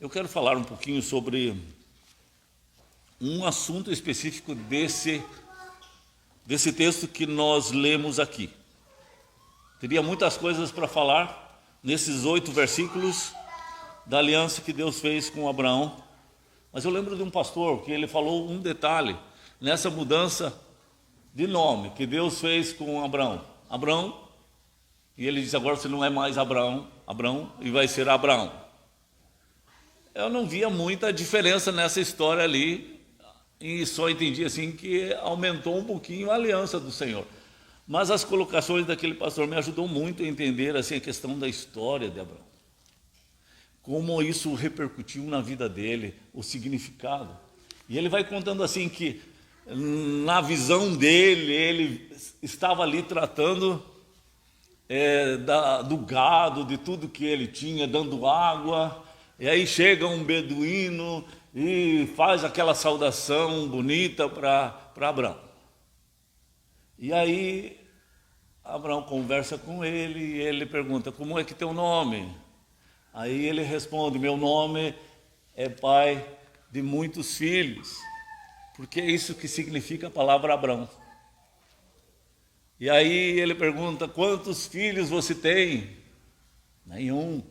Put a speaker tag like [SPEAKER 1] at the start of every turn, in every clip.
[SPEAKER 1] Eu quero falar um pouquinho sobre um assunto específico desse texto que nós lemos aqui. Teria muitas coisas para falar nesses 8 versículos da aliança que Deus fez com Abraão. Mas eu lembro de um pastor que ele falou um detalhe nessa mudança de nome que Deus fez com Abraão. Abraão, e ele diz: agora você não é mais Abraão, e vai ser Abraão. Eu não via muita diferença nessa história ali, e só entendi assim que aumentou um pouquinho a aliança do Senhor. Mas as colocações daquele pastor me ajudou muito a entender assim a questão da história de Abraão. Como isso repercutiu na vida dele, o significado. E ele vai contando assim que na visão dele, ele estava ali tratando do gado, de tudo que ele tinha, dando água. E aí chega um beduíno e faz aquela saudação bonita para Abraão. E aí Abraão conversa com ele e ele pergunta: como é que teu nome? Aí ele responde: meu nome é pai de muitos filhos, porque é isso que significa a palavra Abraão. E aí ele pergunta: quantos filhos você tem? Nenhum.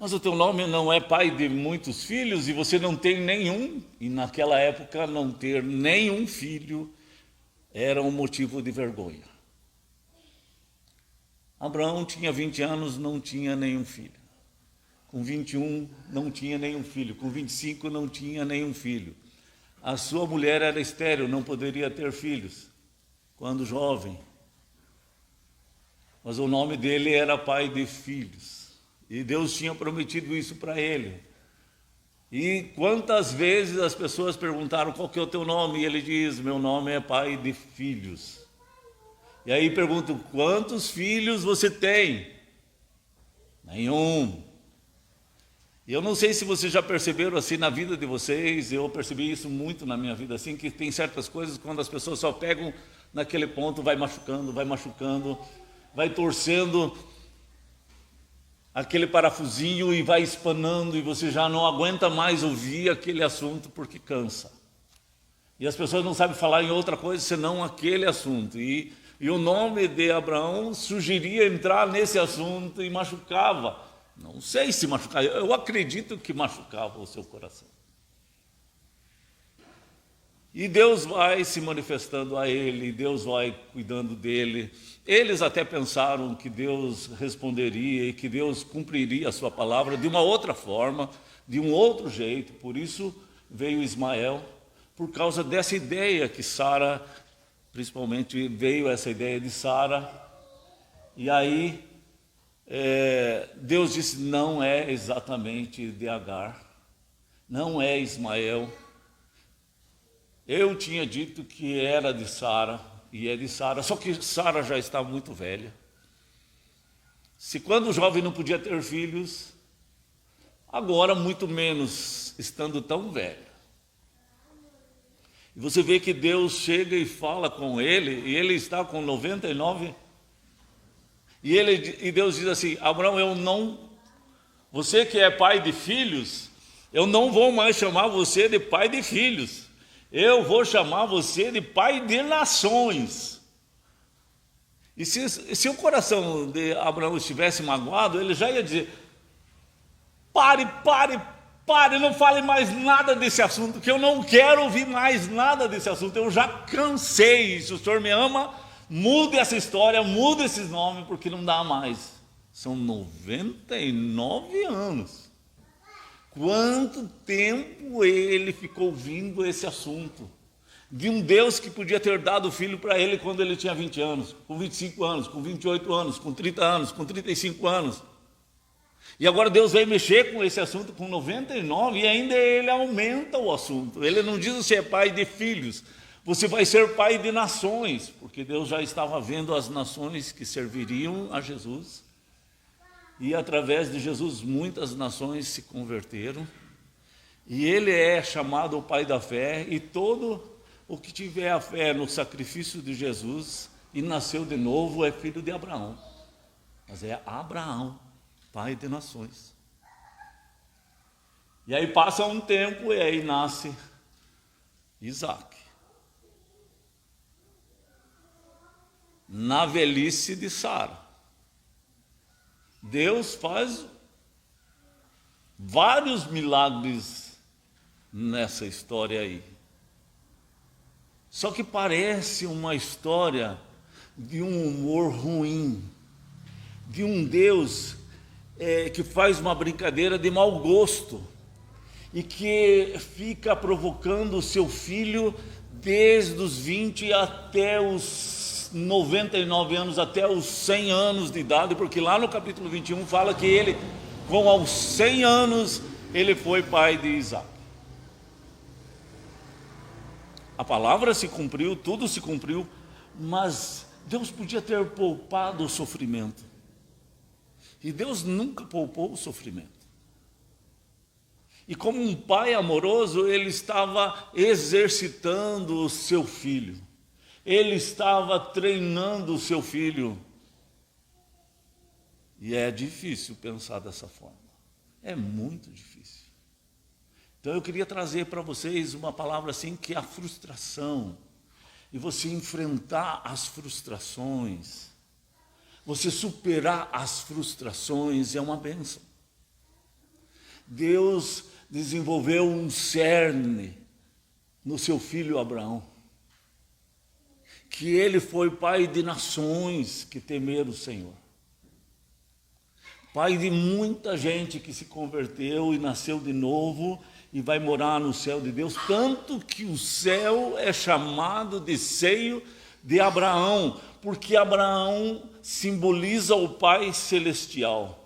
[SPEAKER 1] Mas o teu nome não é pai de muitos filhos e você não tem nenhum? E naquela época não ter nenhum filho era um motivo de vergonha. Abraão tinha 20 anos, não tinha nenhum filho. Com 21 não tinha nenhum filho. Com 25 não tinha nenhum filho. A sua mulher era estéril, não poderia ter filhos quando jovem. Mas o nome dele era pai de filhos. E Deus tinha prometido isso para ele. E quantas vezes as pessoas perguntaram: qual que é o teu nome? E ele diz: meu nome é pai de filhos. E aí pergunto: quantos filhos você tem? Nenhum. E eu não sei se vocês já perceberam assim na vida de vocês, eu percebi isso muito na minha vida, assim, que tem certas coisas quando as pessoas só pegam naquele ponto, vai machucando, vai torcendo aquele parafusinho e vai espanando, e você já não aguenta mais ouvir aquele assunto porque cansa. E as pessoas não sabem falar em outra coisa senão aquele assunto. E o nome de Abraão sugeria entrar nesse assunto e machucava. Não sei se machucava, eu acredito que machucava o seu coração. E Deus vai se manifestando a ele, Deus vai cuidando dele. Eles até pensaram que Deus responderia e que Deus cumpriria a sua palavra de uma outra forma, de um outro jeito. Por isso veio Ismael, por causa dessa ideia que Sara, principalmente veio essa ideia de Sara. E aí Deus disse: não é exatamente de Agar, não é Ismael. Eu tinha dito que era de Sara, e é de Sara, só que Sara já está muito velha. Se quando o jovem não podia ter filhos, agora muito menos, estando tão velha. E você vê que Deus chega e fala com ele, e ele está com 99, e Deus diz assim: Abraão, você que é pai de filhos, eu não vou mais chamar você de pai de filhos. Eu vou chamar você de pai de nações. E se o coração de Abraão estivesse magoado, ele já ia dizer: pare, não fale mais nada desse assunto, que eu não quero ouvir mais nada desse assunto, eu já cansei. Se o Senhor me ama, mude essa história, mude esses nomes, porque não dá mais. São 99 anos. Quanto tempo ele ficou ouvindo esse assunto? De um Deus que podia ter dado o filho para ele quando ele tinha 20 anos, com 25 anos, com 28 anos, com 30 anos, com 35 anos. E agora Deus veio mexer com esse assunto com 99 e ainda ele aumenta o assunto. Ele não diz: você é pai de filhos, você vai ser pai de nações, porque Deus já estava vendo as nações que serviriam a Jesus. E através de Jesus muitas nações se converteram. E ele é chamado o pai da fé. E todo o que tiver a fé no sacrifício de Jesus e nasceu de novo é filho de Abraão. Mas é Abraão, pai de nações. E aí passa um tempo e aí nasce Isaac. Na velhice de Sara. Deus faz vários milagres nessa história aí. Só que parece uma história de um humor ruim, de um Deus que faz uma brincadeira de mau gosto e que fica provocando o seu filho desde os 20 até os 99 anos, até os 100 anos de idade, porque lá no capítulo 21 fala que ele, com aos 100 anos, ele foi pai de Isaac. A palavra se cumpriu, tudo se cumpriu, mas Deus podia ter poupado o sofrimento. E Deus nunca poupou o sofrimento. E como um pai amoroso, ele estava exercitando o seu filho. Ele estava treinando o seu filho. E é difícil pensar dessa forma. É muito difícil. Então eu queria trazer para vocês uma palavra assim, que é a frustração. E você enfrentar as frustrações, você superar as frustrações é uma bênção. Deus desenvolveu um cerne no seu filho Abraão, que ele foi pai de nações que temeram o Senhor. Pai de muita gente que se converteu e nasceu de novo e vai morar no céu de Deus, tanto que o céu é chamado de seio de Abraão, porque Abraão simboliza o Pai Celestial.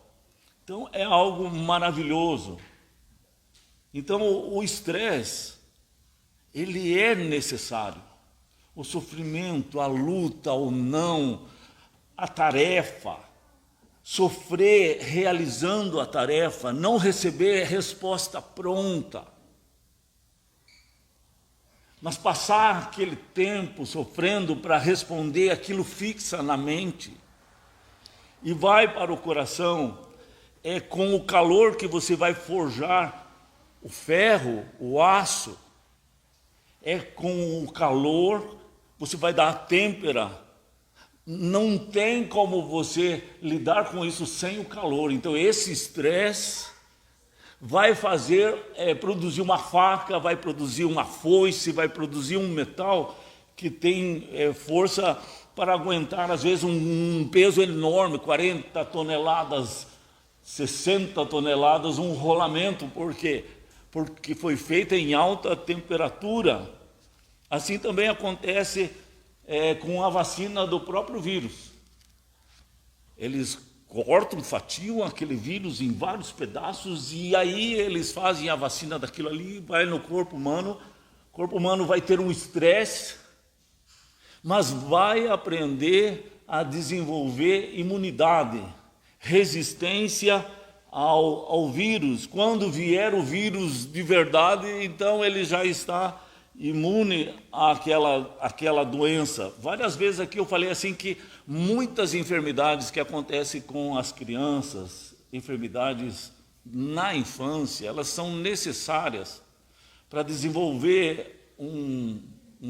[SPEAKER 1] Então é algo maravilhoso. Então o estresse, ele é necessário. O sofrimento, a luta, o não, a tarefa, sofrer realizando a tarefa, não receber resposta pronta. Mas passar aquele tempo sofrendo para responder, aquilo fixa na mente e vai para o coração. É com o calor que você vai forjar o ferro, o aço. É com o calor você vai dar a têmpera. Não tem como você lidar com isso sem o calor. Então esse estresse vai fazer produzir uma faca, vai produzir uma foice, vai produzir um metal que tem força para aguentar às vezes um peso enorme, 40 toneladas, 60 toneladas, um rolamento. Por quê? Porque foi feita em alta temperatura. Assim também acontece com a vacina do próprio vírus. Eles cortam, fatiam aquele vírus em vários pedaços e aí eles fazem a vacina daquilo ali, vai no corpo humano. O corpo humano vai ter um estresse, mas vai aprender a desenvolver imunidade, resistência ao vírus. Quando vier o vírus de verdade, então ele já está imune àquela doença. Várias vezes aqui eu falei assim que muitas enfermidades que acontecem com as crianças, enfermidades na infância, elas são necessárias para desenvolver um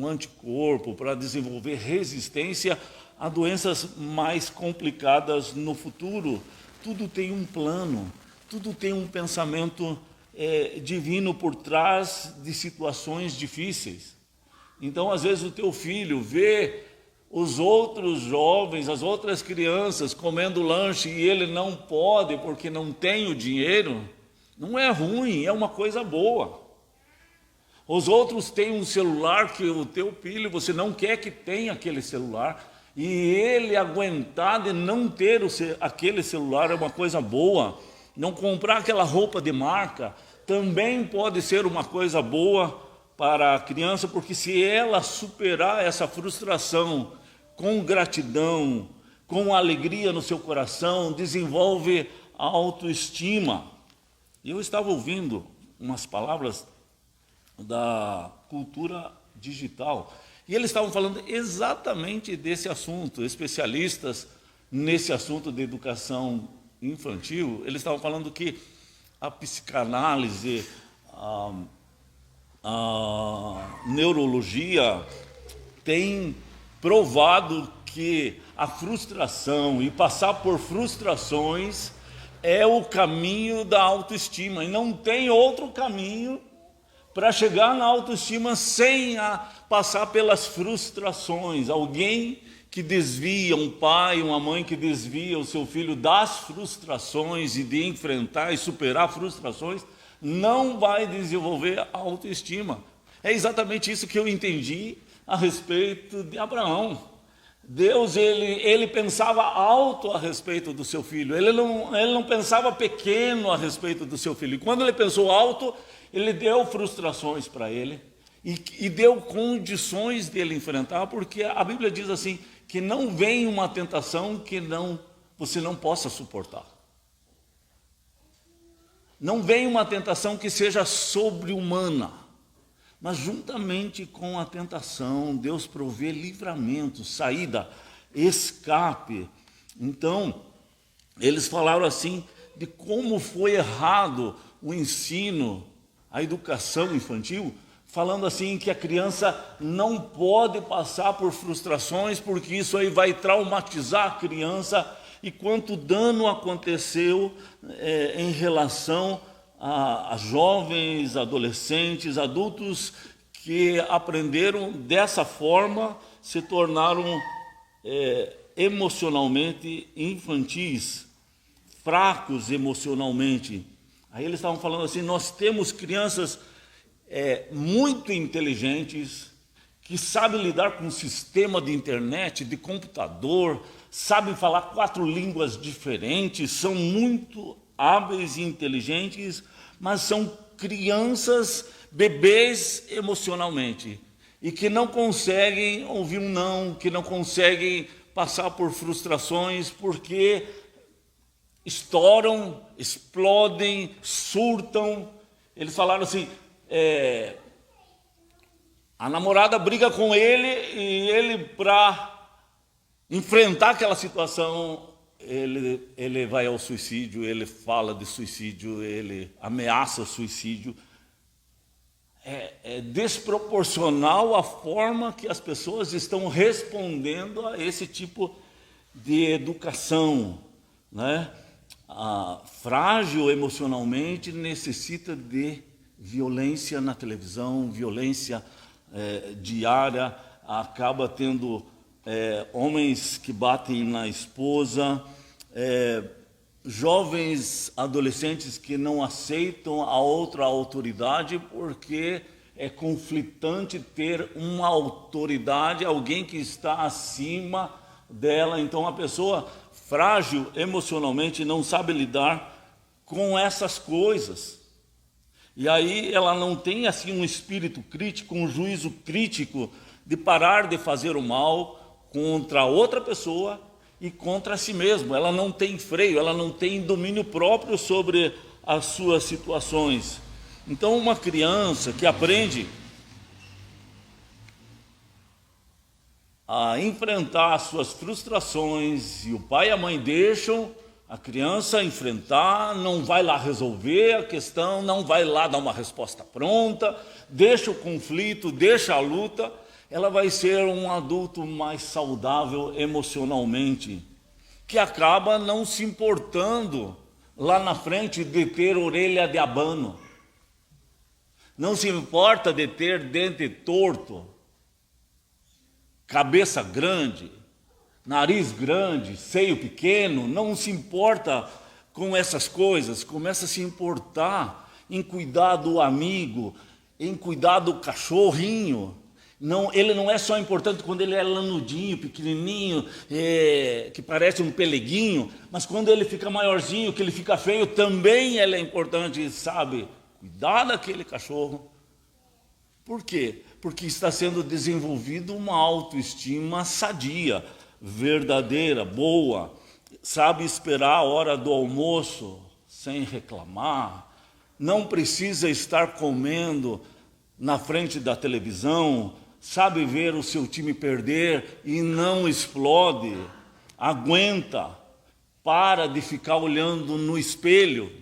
[SPEAKER 1] anticorpo, para desenvolver resistência a doenças mais complicadas no futuro. Tudo tem um plano, tudo tem um pensamento divino por trás de situações difíceis. Então, às vezes, o teu filho vê os outros jovens, as outras crianças comendo lanche e ele não pode porque não tem o dinheiro. Não é ruim, é uma coisa boa. Os outros têm um celular que o teu filho, você não quer que tenha aquele celular, e ele aguentar de não ter aquele celular é uma coisa boa. Não comprar aquela roupa de marca também pode ser uma coisa boa para a criança, porque se ela superar essa frustração com gratidão, com alegria no seu coração, desenvolve a autoestima. Eu estava ouvindo umas palavras da cultura digital e eles estavam falando exatamente desse assunto. Especialistas nesse assunto de educação infantil, eles estavam falando que a psicanálise, a neurologia tem provado que a frustração e passar por frustrações é o caminho da autoestima, e não tem outro caminho para chegar na autoestima sem passar pelas frustrações. Alguém que desvia, um pai, uma mãe que desvia o seu filho das frustrações e de enfrentar e superar frustrações, não vai desenvolver a autoestima. É exatamente isso que eu entendi a respeito de Abraão. Deus, ele pensava alto a respeito do seu filho, ele não pensava pequeno a respeito do seu filho. E quando ele pensou alto, ele deu frustrações para ele e deu condições dele enfrentar, porque a Bíblia diz assim, que não vem uma tentação que você não possa suportar. Não vem uma tentação que seja sobre-humana, mas juntamente com a tentação, Deus provê livramento, saída, escape. Então, eles falaram assim, de como foi errado o ensino, a educação infantil, falando assim que a criança não pode passar por frustrações, porque isso aí vai traumatizar a criança, e quanto dano aconteceu em relação a jovens, adolescentes, adultos que aprenderam dessa forma, se tornaram emocionalmente infantis, fracos emocionalmente. Aí eles estavam falando assim, nós temos crianças muito inteligentes, que sabem lidar com um sistema de internet, de computador, sabem falar 4 línguas diferentes, são muito hábeis e inteligentes, mas são crianças, bebês emocionalmente, e que não conseguem ouvir um não, que não conseguem passar por frustrações, porque estouram, explodem, surtam. Eles falaram assim, a namorada briga com ele, e ele, para enfrentar aquela situação, ele vai ao suicídio, ele fala de suicídio, ele ameaça o suicídio. É desproporcional a forma que as pessoas estão respondendo a esse tipo de educação, né? Frágil emocionalmente, necessita de violência na televisão, violência diária, acaba tendo homens que batem na esposa, jovens adolescentes que não aceitam a outra autoridade, porque é conflitante ter uma autoridade, alguém que está acima dela. Então a pessoa frágil emocionalmente não sabe lidar com essas coisas. E aí ela não tem assim um espírito crítico, um juízo crítico de parar de fazer o mal contra outra pessoa e contra si mesma. Ela não tem freio, ela não tem domínio próprio sobre as suas situações. Então uma criança que aprende a enfrentar as suas frustrações, e o pai e a mãe deixam a criança enfrentar, não vai lá resolver a questão, não vai lá dar uma resposta pronta, deixa o conflito, deixa a luta, ela vai ser um adulto mais saudável emocionalmente, que acaba não se importando lá na frente de ter orelha de abano, não se importa de ter dente torto, cabeça grande, nariz grande, seio pequeno, não se importa com essas coisas, começa a se importar em cuidar do amigo, em cuidar do cachorrinho. Não, ele não é só importante quando ele é lanudinho, pequenininho, que parece um peleguinho, mas quando ele fica maiorzinho, que ele fica feio, também ele é importante, sabe? Cuidar daquele cachorro. Por quê? Porque está sendo desenvolvido uma autoestima sadia, verdadeira, boa, sabe esperar a hora do almoço sem reclamar, não precisa estar comendo na frente da televisão, sabe ver o seu time perder e não explode, aguenta, para de ficar olhando no espelho.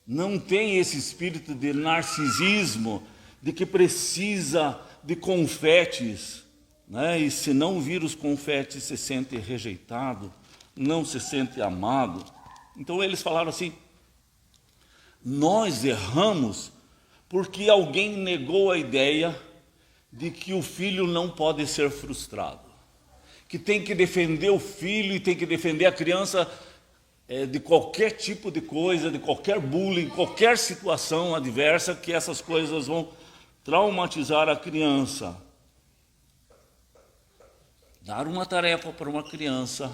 [SPEAKER 1] não tem esse espírito de narcisismo, de que precisa de confetes, né? E se não vir os confetes se sente rejeitado, não se sente amado. Então eles falaram assim: nós erramos porque alguém negou a ideia de que o filho não pode ser frustrado, que tem que defender o filho e tem que defender a criança de qualquer tipo de coisa, de qualquer bullying, qualquer situação adversa, que essas coisas vão traumatizar a criança. Dar uma tarefa para uma criança,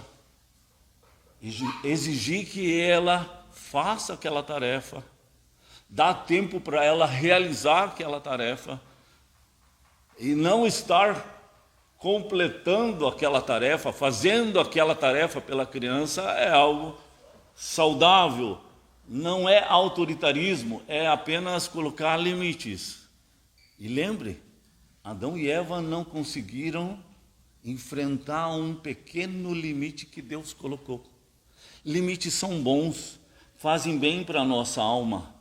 [SPEAKER 1] exigir que ela faça aquela tarefa, dar tempo para ela realizar aquela tarefa, e não estar completando aquela tarefa, fazendo aquela tarefa pela criança, é algo saudável. Não é autoritarismo, é apenas colocar limites. E lembre, Adão e Eva não conseguiram enfrentar um pequeno limite que Deus colocou. Limites são bons, fazem bem para a nossa alma.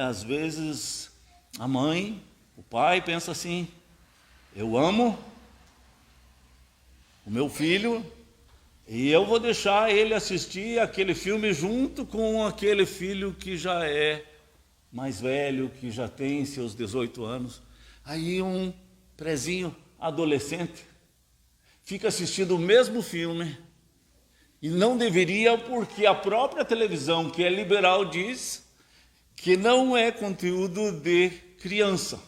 [SPEAKER 1] Às vezes a mãe, o pai pensa assim: eu amo o meu filho e eu vou deixar ele assistir aquele filme junto com aquele filho que já é mais velho, que já tem seus 18 anos. Aí um prezinho adolescente fica assistindo o mesmo filme, e não deveria, porque a própria televisão, que é liberal, diz que não é conteúdo de criança.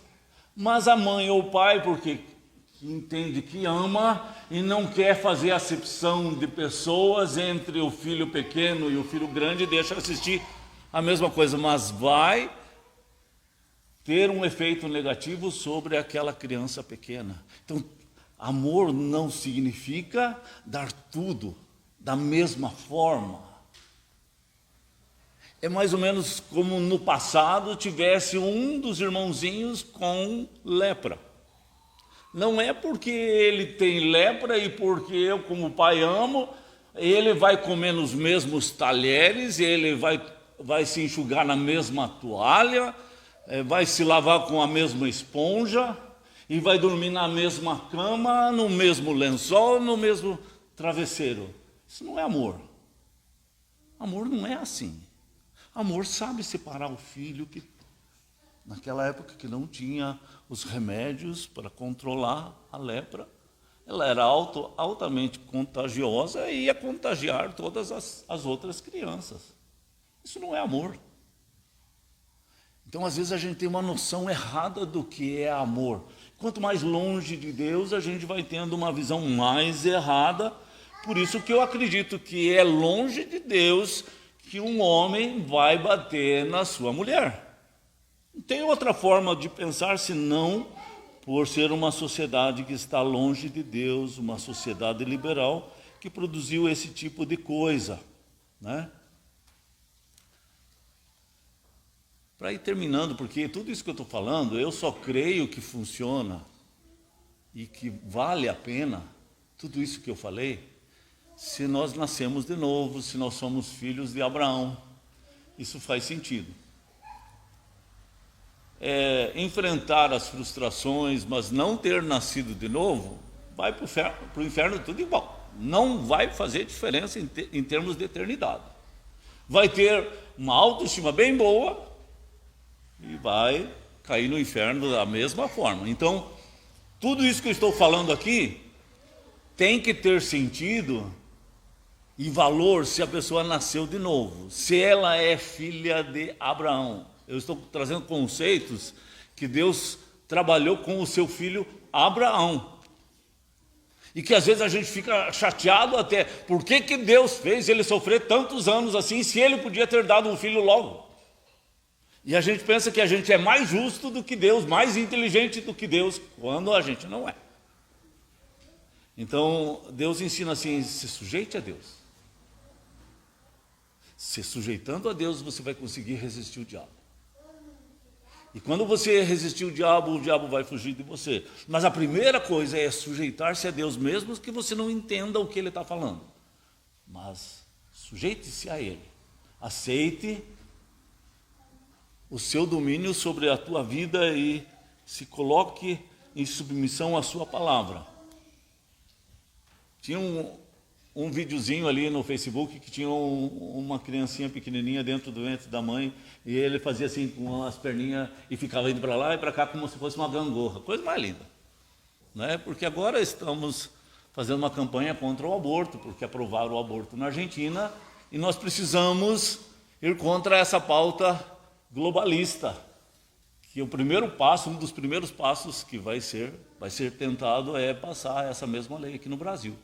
[SPEAKER 1] Mas a mãe ou o pai, porque entende que ama e não quer fazer acepção de pessoas entre o filho pequeno e o filho grande, deixa assistir a mesma coisa, mas vai ter um efeito negativo sobre aquela criança pequena. Então, amor não significa dar tudo da mesma forma. É mais ou menos como no passado tivesse um dos irmãozinhos com lepra. Não é porque ele tem lepra e porque eu, como pai, amo, ele vai comer nos mesmos talheres, ele vai se enxugar na mesma toalha, vai se lavar com a mesma esponja e vai dormir na mesma cama, no mesmo lençol, no mesmo travesseiro. Isso não é amor. Amor não é assim. Amor sabe separar o filho, que naquela época que não tinha os remédios para controlar a lepra, ela era altamente contagiosa e ia contagiar todas as outras crianças. Isso não é amor. Então, às vezes, a gente tem uma noção errada do que é amor. Quanto mais longe de Deus, a gente vai tendo uma visão mais errada. Por isso que eu acredito que é longe de Deus que um homem vai bater na sua mulher. Não tem outra forma de pensar senão por ser uma sociedade que está longe de Deus, uma sociedade liberal que produziu esse tipo de coisa, né? Para ir terminando, porque tudo isso que eu estou falando, eu só creio que funciona e que vale a pena, tudo isso que eu falei, se nós nascemos de novo, se nós somos filhos de Abraão. Isso faz sentido. Enfrentar as frustrações, mas não ter nascido de novo, vai para o inferno tudo igual. Não vai fazer diferença em termos de eternidade. Vai ter uma autoestima bem boa e vai cair no inferno da mesma forma. Então, tudo isso que eu estou falando aqui tem que ter sentido e valor se a pessoa nasceu de novo, se ela é filha de Abraão. Eu estou trazendo conceitos que Deus trabalhou com o seu filho Abraão. E que às vezes a gente fica chateado até, por que Deus fez ele sofrer tantos anos assim, se ele podia ter dado um filho logo? E a gente pensa que a gente é mais justo do que Deus, mais inteligente do que Deus, quando a gente não é. Então, Deus ensina assim: se sujeite a Deus. Se sujeitando a Deus, você vai conseguir resistir o diabo. E quando você resistir o diabo vai fugir de você. Mas a primeira coisa é sujeitar-se a Deus, mesmo que você não entenda o que Ele está falando. Mas sujeite-se a Ele. Aceite o seu domínio sobre a tua vida e se coloque em submissão à sua palavra. Tinha um videozinho ali no Facebook que tinha uma criancinha pequenininha dentro do ventre da mãe e ele fazia assim com as perninhas e ficava indo para lá e para cá como se fosse uma gangorra. Coisa mais linda, né? Porque agora estamos fazendo uma campanha contra o aborto, porque aprovaram o aborto na Argentina e nós precisamos ir contra essa pauta globalista, que o primeiro passo, um dos primeiros passos que vai ser tentado é passar essa mesma lei aqui no Brasil.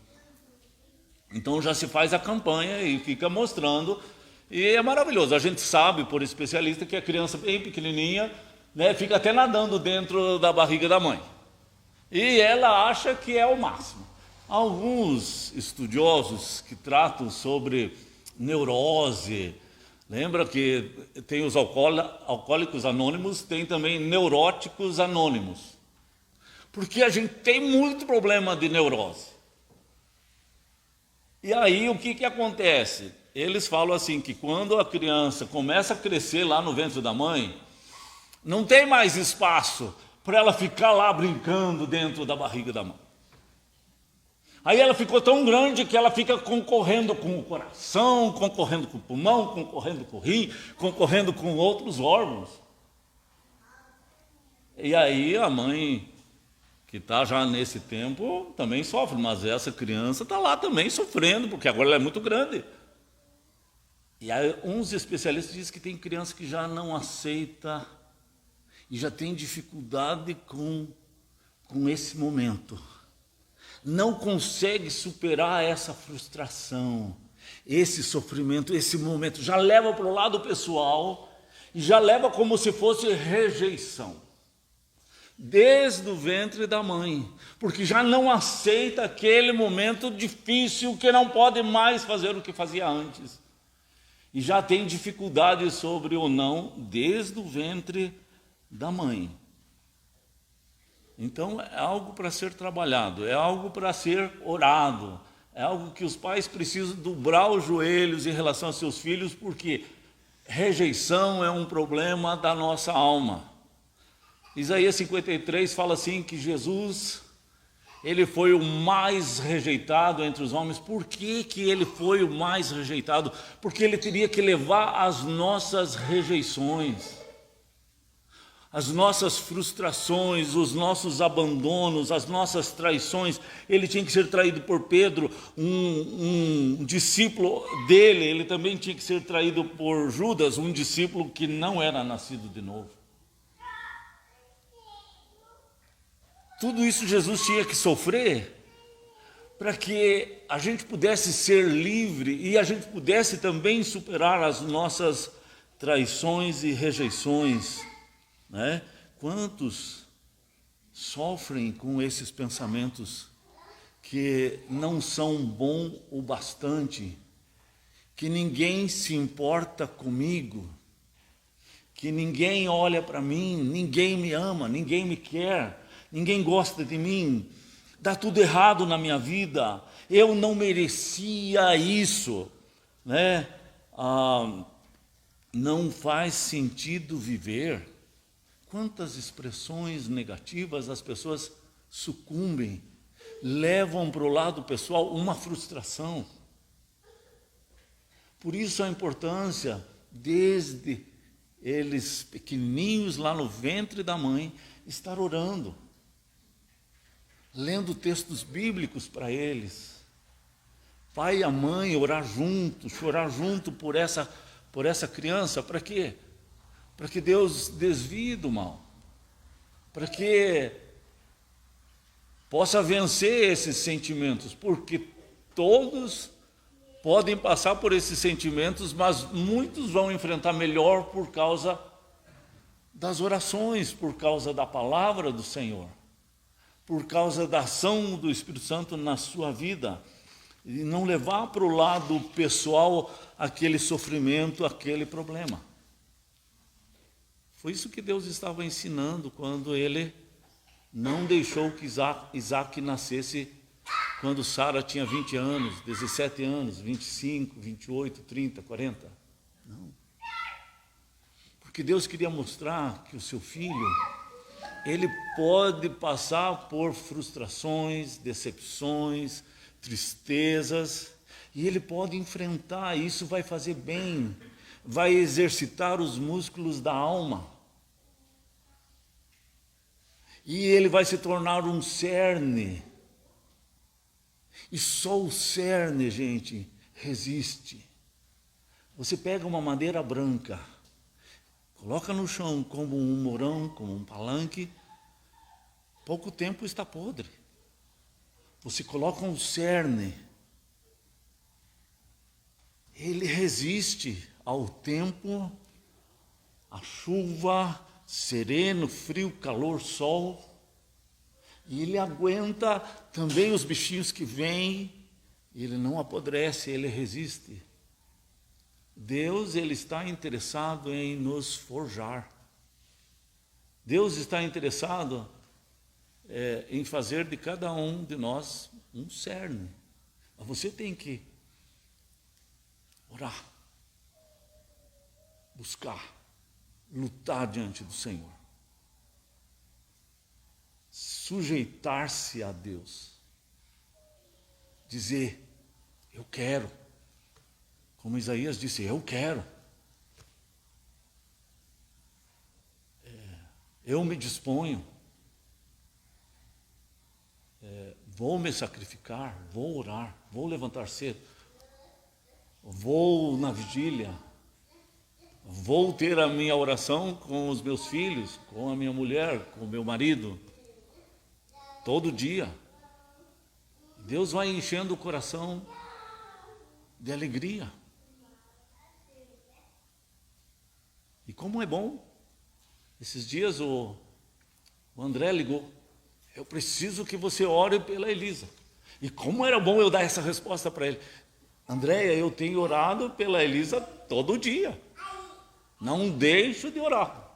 [SPEAKER 1] Então já se faz a campanha e fica mostrando, e é maravilhoso. A gente sabe, por especialista, que a criança bem pequenininha, né, fica até nadando dentro da barriga da mãe. E ela acha que é o máximo. Alguns estudiosos que tratam sobre neurose, lembra que tem os alcoólicos anônimos, tem também neuróticos anônimos. Porque a gente tem muito problema de neurose. E aí o que acontece? Eles falam assim, que quando a criança começa a crescer lá no ventre da mãe, não tem mais espaço para ela ficar lá brincando dentro da barriga da mãe. Aí ela ficou tão grande que ela fica concorrendo com o coração, concorrendo com o pulmão, concorrendo com o rim, concorrendo com outros órgãos. E aí a mãe, que está já nesse tempo, também sofre, mas essa criança está lá também sofrendo, porque agora ela é muito grande. E aí uns especialistas dizem que tem criança que já não aceita e já tem dificuldade com esse momento. Não consegue superar essa frustração, esse sofrimento, esse momento. Já leva para o lado pessoal e já leva como se fosse rejeição. Desde o ventre da mãe, porque já não aceita aquele momento difícil que não pode mais fazer o que fazia antes. E já tem dificuldade sobre o não desde o ventre da mãe. Então é algo para ser trabalhado, é algo para ser orado, é algo que os pais precisam dobrar os joelhos em relação aos seus filhos, porque rejeição é um problema da nossa alma. Isaías 53 fala assim que Jesus, ele foi o mais rejeitado entre os homens. Por que ele foi o mais rejeitado? Porque ele teria que levar as nossas rejeições, as nossas frustrações, os nossos abandonos, as nossas traições. Ele tinha que ser traído por Pedro, um discípulo dele. Ele também tinha que ser traído por Judas, um discípulo que não era nascido de novo. Tudo isso Jesus tinha que sofrer para que a gente pudesse ser livre e a gente pudesse também superar as nossas traições e rejeições, né? Quantos sofrem com esses pensamentos que não são bom o bastante, que ninguém se importa comigo, que ninguém olha para mim, ninguém me ama, ninguém me quer, ninguém gosta de mim, dá tudo errado na minha vida, eu não merecia isso, né? Não faz sentido viver. Quantas expressões negativas as pessoas sucumbem, levam para o lado pessoal uma frustração. Por isso a importância, desde eles pequenininhos lá no ventre da mãe, estar orando, lendo textos bíblicos para eles. Pai e a mãe orar junto, chorar junto por essa criança. Para quê? Para que Deus desvie do mal, para que possa vencer esses sentimentos, porque todos podem passar por esses sentimentos, mas muitos vão enfrentar melhor por causa das orações, por causa da palavra do Senhor, por causa da ação do Espírito Santo na sua vida, e não levar para o lado pessoal aquele sofrimento, aquele problema. Foi isso que Deus estava ensinando quando Ele não deixou que Isaac nascesse quando Sara tinha 20 anos, 17 anos, 25, 28, 30, 40. Não. Porque Deus queria mostrar que o seu filho, ele pode passar por frustrações, decepções, tristezas, e ele pode enfrentar. Isso vai fazer bem, vai exercitar os músculos da alma. E ele vai se tornar um cerne. E só o cerne, gente, resiste. Você pega uma madeira branca, coloca no chão como um morão, como um palanque, pouco tempo está podre. Você coloca um cerne, ele resiste ao tempo, à chuva, sereno, frio, calor, sol. E ele aguenta também os bichinhos que vêm, ele não apodrece, ele resiste. Deus, ele está interessado em nos forjar. Deus está interessado em fazer de cada um de nós um cerne. Mas você tem que orar, buscar, lutar diante do Senhor, sujeitar-se a Deus, dizer, eu quero, como Isaías disse, eu quero, eu me disponho, vou me sacrificar, vou orar, vou levantar cedo, vou na vigília, vou ter a minha oração com os meus filhos, com a minha mulher, com o meu marido, todo dia. Deus vai enchendo o coração de alegria. E como é bom, esses dias o André ligou, eu preciso que você ore pela Elisa. E como era bom eu dar essa resposta para ele. Andréia, eu tenho orado pela Elisa todo dia. Não deixo de orar.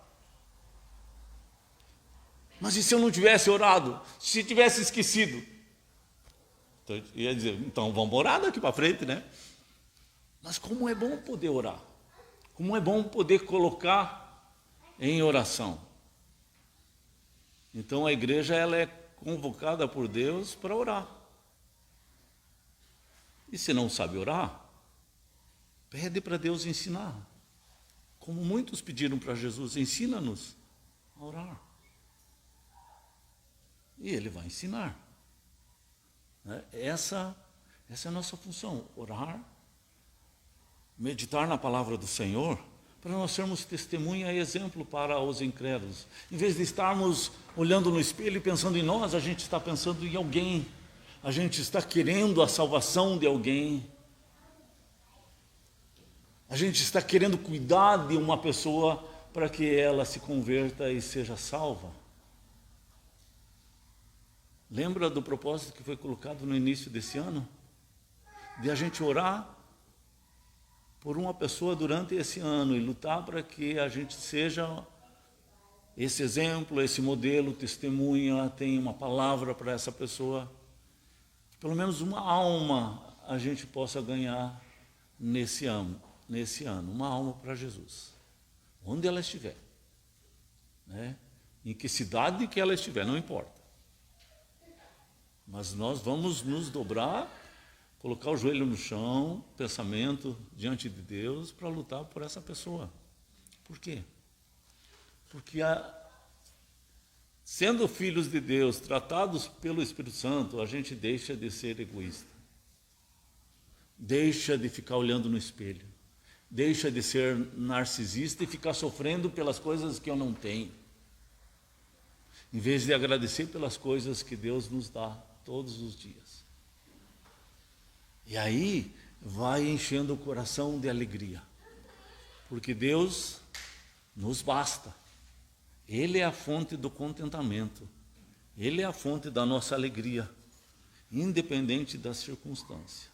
[SPEAKER 1] Mas e se eu não tivesse orado? Se tivesse esquecido? Então, eu ia dizer, então vamos orar daqui para frente, né? Mas como é bom poder orar. Como é bom poder colocar em oração. Então a igreja, ela é convocada por Deus para orar. E se não sabe orar, pede para Deus ensinar. Como muitos pediram para Jesus, ensina-nos a orar. E Ele vai ensinar. Essa é a nossa função, orar, meditar na palavra do Senhor, para nós sermos testemunha e exemplo para os incrédulos. Em vez de estarmos olhando no espelho e pensando em nós, a gente está pensando em alguém. A gente está querendo a salvação de alguém. A gente está querendo cuidar de uma pessoa para que ela se converta e seja salva. Lembra do propósito que foi colocado no início desse ano? De a gente orar por uma pessoa durante esse ano e lutar para que a gente seja esse exemplo, esse modelo, testemunha, tenha uma palavra para essa pessoa. Pelo menos uma alma a gente possa ganhar nesse ano, uma alma para Jesus, onde ela estiver, né? Em que cidade que ela estiver, não importa. Mas nós vamos nos dobrar, colocar o joelho no chão, pensamento diante de Deus, para lutar por essa pessoa. Por quê? Porque sendo filhos de Deus, tratados pelo Espírito Santo, a gente deixa de ser egoísta. Deixa de ficar olhando no espelho. Deixa de ser narcisista e ficar sofrendo pelas coisas que eu não tenho. Em vez de agradecer pelas coisas que Deus nos dá todos os dias. E aí vai enchendo o coração de alegria. Porque Deus nos basta. Ele é a fonte do contentamento. Ele é a fonte da nossa alegria, independente das circunstâncias.